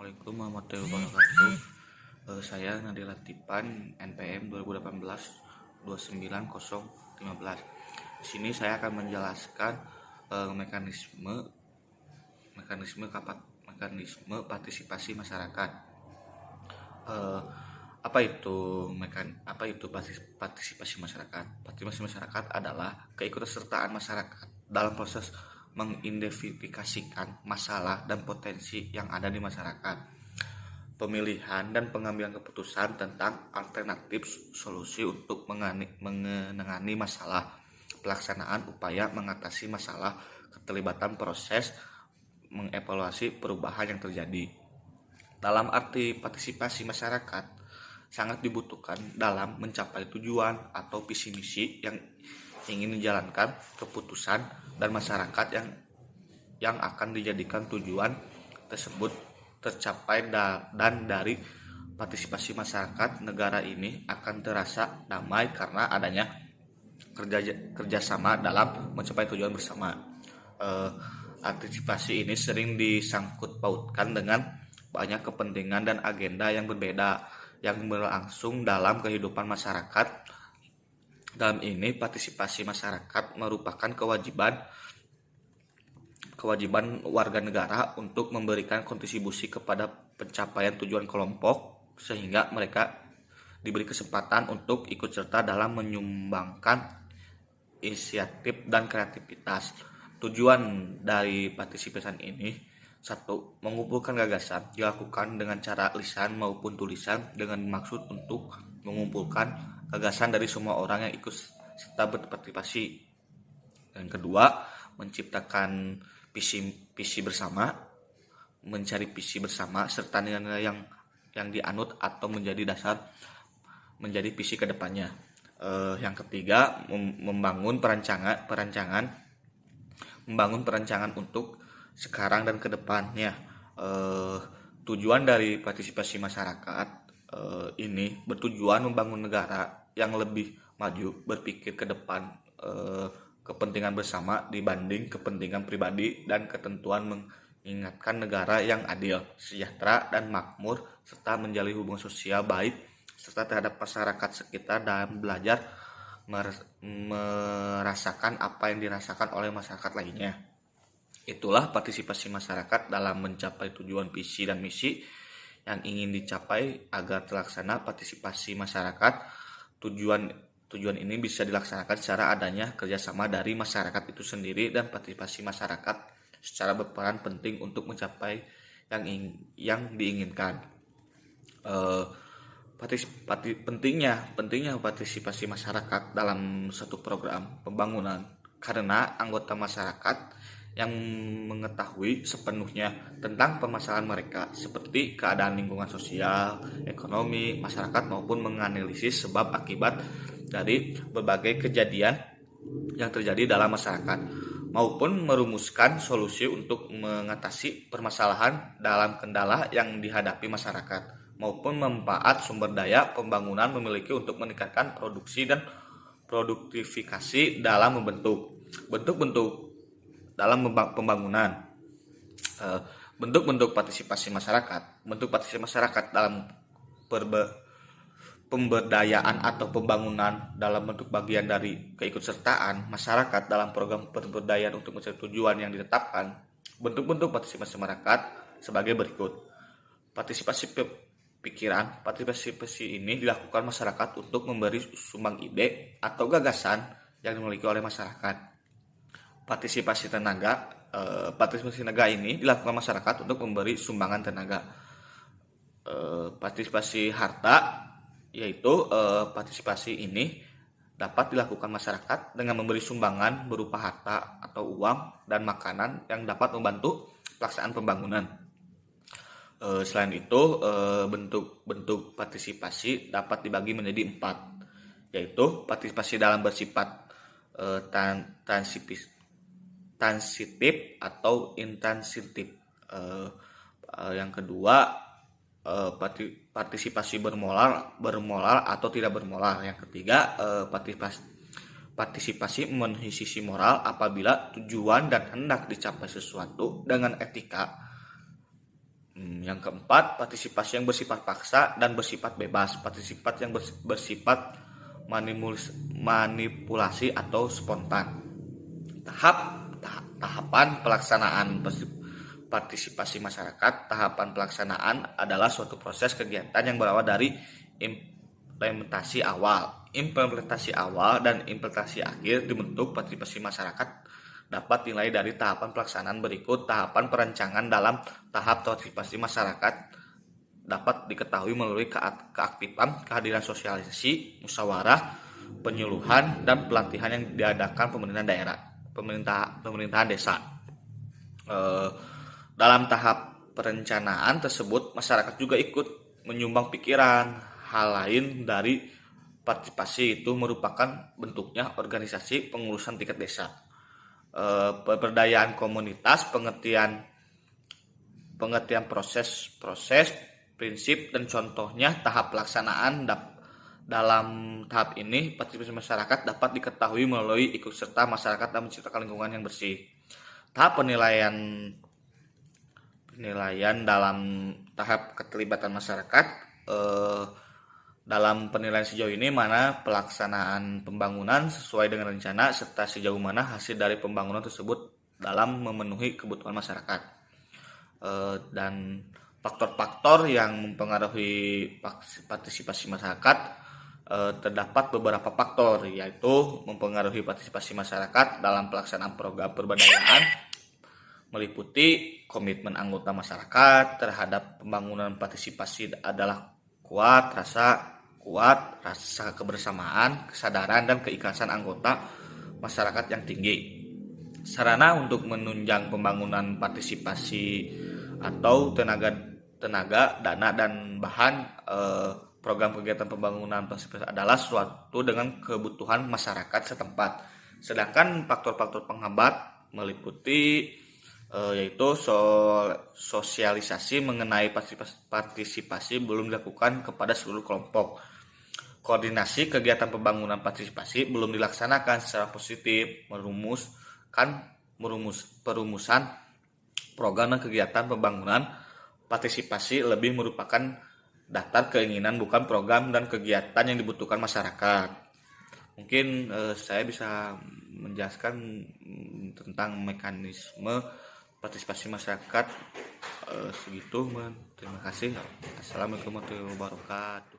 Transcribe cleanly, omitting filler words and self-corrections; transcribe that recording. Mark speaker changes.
Speaker 1: Assalamualaikum warahmatullahi wabarakatuh. Saya Nadia Latipan, NPM 2018 29015. Di sini saya akan menjelaskan mekanisme partisipasi masyarakat. Apa itu partisipasi masyarakat? Partisipasi masyarakat adalah keikutsertaan masyarakat dalam proses mengidentifikasikan masalah dan potensi yang ada di masyarakat, pemilihan dan pengambilan keputusan tentang alternatif solusi untuk menangani masalah, pelaksanaan upaya mengatasi masalah, keterlibatan proses mengevaluasi perubahan yang terjadi. Dalam arti partisipasi masyarakat sangat dibutuhkan dalam mencapai tujuan atau visi misi yang ingin dijalankan keputusan dan masyarakat yang akan dijadikan tujuan tersebut tercapai, dan dari partisipasi masyarakat negara ini akan terasa damai karena adanya kerjasama dalam mencapai tujuan bersama. Partisipasi ini sering disangkut pautkan dengan banyak kepentingan dan agenda yang berbeda yang berlangsung dalam kehidupan masyarakat. Dalam ini, partisipasi masyarakat merupakan kewajiban warga negara untuk memberikan kontribusi kepada pencapaian tujuan kelompok, sehingga mereka diberi kesempatan untuk ikut serta dalam menyumbangkan inisiatif dan kreativitas. Tujuan dari partisipasi ini: 1. Mengumpulkan gagasan, dilakukan dengan cara lisan maupun tulisan dengan maksud untuk mengumpulkan gagasan dari semua orang yang ikut serta berpartisipasi. Yang kedua, menciptakan visi bersama, mencari visi bersama serta nilai yang dianut atau menjadi dasar menjadi visi kedepannya. Yang ketiga, membangun perancangan untuk sekarang dan kedepannya. Tujuan dari partisipasi masyarakat ini bertujuan membangun negara yang lebih maju, berpikir ke depan, kepentingan bersama dibanding kepentingan pribadi, dan ketentuan mengingatkan negara yang adil, sejahtera, dan makmur, serta menjalin hubungan sosial baik serta terhadap masyarakat sekitar dan belajar merasakan apa yang dirasakan oleh masyarakat lainnya. Itulah partisipasi masyarakat dalam mencapai tujuan visi dan misi yang ingin dicapai. Agar terlaksana partisipasi masyarakat, tujuan ini bisa dilaksanakan secara adanya kerjasama dari masyarakat itu sendiri, dan partisipasi masyarakat secara berperan penting untuk mencapai yang diinginkan. Pentingnya partisipasi masyarakat dalam satu program pembangunan, karena anggota masyarakat yang mengetahui sepenuhnya tentang permasalahan mereka, seperti keadaan lingkungan sosial, ekonomi, masyarakat, maupun menganalisis sebab akibat dari berbagai kejadian yang terjadi dalam masyarakat, maupun merumuskan solusi untuk mengatasi permasalahan dalam kendala yang dihadapi masyarakat, maupun manfaat sumber daya pembangunan memiliki untuk meningkatkan produksi dan produktivitas dalam bentuk-bentuk dalam pembangunan. Bentuk-bentuk partisipasi masyarakat. Bentuk partisipasi masyarakat dalam pemberdayaan atau pembangunan dalam bentuk bagian dari keikutsertaan masyarakat dalam program pemberdayaan untuk mencapai tujuan yang ditetapkan. Bentuk-bentuk partisipasi masyarakat sebagai berikut. Partisipasi pikiran. Partisipasi ini dilakukan masyarakat untuk memberi sumbang ide atau gagasan yang dimiliki oleh masyarakat. Partisipasi tenaga. Partisipasi tenaga ini dilakukan masyarakat untuk memberi sumbangan tenaga. Partisipasi harta, yaitu partisipasi ini dapat dilakukan masyarakat dengan memberi sumbangan berupa harta atau uang dan makanan yang dapat membantu pelaksanaan pembangunan. Selain itu, bentuk partisipasi dapat dibagi menjadi 4, yaitu partisipasi dalam bersifat transitif atau intransitif. Yang kedua, partisipasi bermoral atau tidak bermoral. Yang ketiga, partisipasi memenuhi sisi moral apabila tujuan dan hendak dicapai sesuatu dengan etika Yang keempat, partisipasi yang bersifat paksa dan bersifat bebas. Partisipasi yang bersifat manipulasi atau spontan. Tahapan pelaksanaan partisipasi masyarakat. Tahapan pelaksanaan adalah suatu proses kegiatan yang berawal dari implementasi awal dan implementasi akhir dibentuk partisipasi masyarakat dapat dinilai dari tahapan pelaksanaan berikut. Tahapan perancangan dalam tahap partisipasi masyarakat dapat diketahui melalui keaktifan, kehadiran sosialisasi, musyawarah, penyuluhan, dan pelatihan yang diadakan pemerintahan daerah, pemerintahan desa. Dalam tahap perencanaan tersebut, masyarakat juga ikut menyumbang pikiran. Hal lain dari partisipasi itu merupakan bentuknya organisasi pengurusan tingkat desa. Pemberdayaan komunitas, pengertian proses, prinsip, dan contohnya tahap pelaksanaan. Dalam tahap ini, partisipasi masyarakat dapat diketahui melalui ikut serta masyarakat dalam menciptakan lingkungan yang bersih. Tahap penilaian dalam tahap keterlibatan masyarakat. Dalam penilaian sejauh ini mana pelaksanaan pembangunan sesuai dengan rencana serta sejauh mana hasil dari pembangunan tersebut dalam memenuhi kebutuhan masyarakat. Dan faktor-faktor yang mempengaruhi partisipasi masyarakat, terdapat beberapa faktor, yaitu mempengaruhi partisipasi masyarakat dalam pelaksanaan program pemberdayaan meliputi komitmen anggota masyarakat terhadap pembangunan. Partisipasi adalah kuat, rasa kebersamaan, kesadaran, dan keikhlasan anggota masyarakat yang tinggi. Sarana untuk menunjang pembangunan partisipasi atau tenaga, dana, dan bahan program kegiatan pembangunan partisipasi adalah suatu dengan kebutuhan masyarakat setempat. Sedangkan faktor-faktor penghambat meliputi yaitu sosialisasi mengenai partisipasi belum dilakukan kepada seluruh kelompok. Koordinasi kegiatan pembangunan partisipasi belum dilaksanakan secara positif. Perumusan program dan kegiatan pembangunan partisipasi lebih merupakan daftar keinginan, bukan program dan kegiatan yang dibutuhkan masyarakat. Mungkin saya bisa menjelaskan tentang mekanisme partisipasi masyarakat segitu. Terima kasih. Assalamualaikum warahmatullahi wabarakatuh.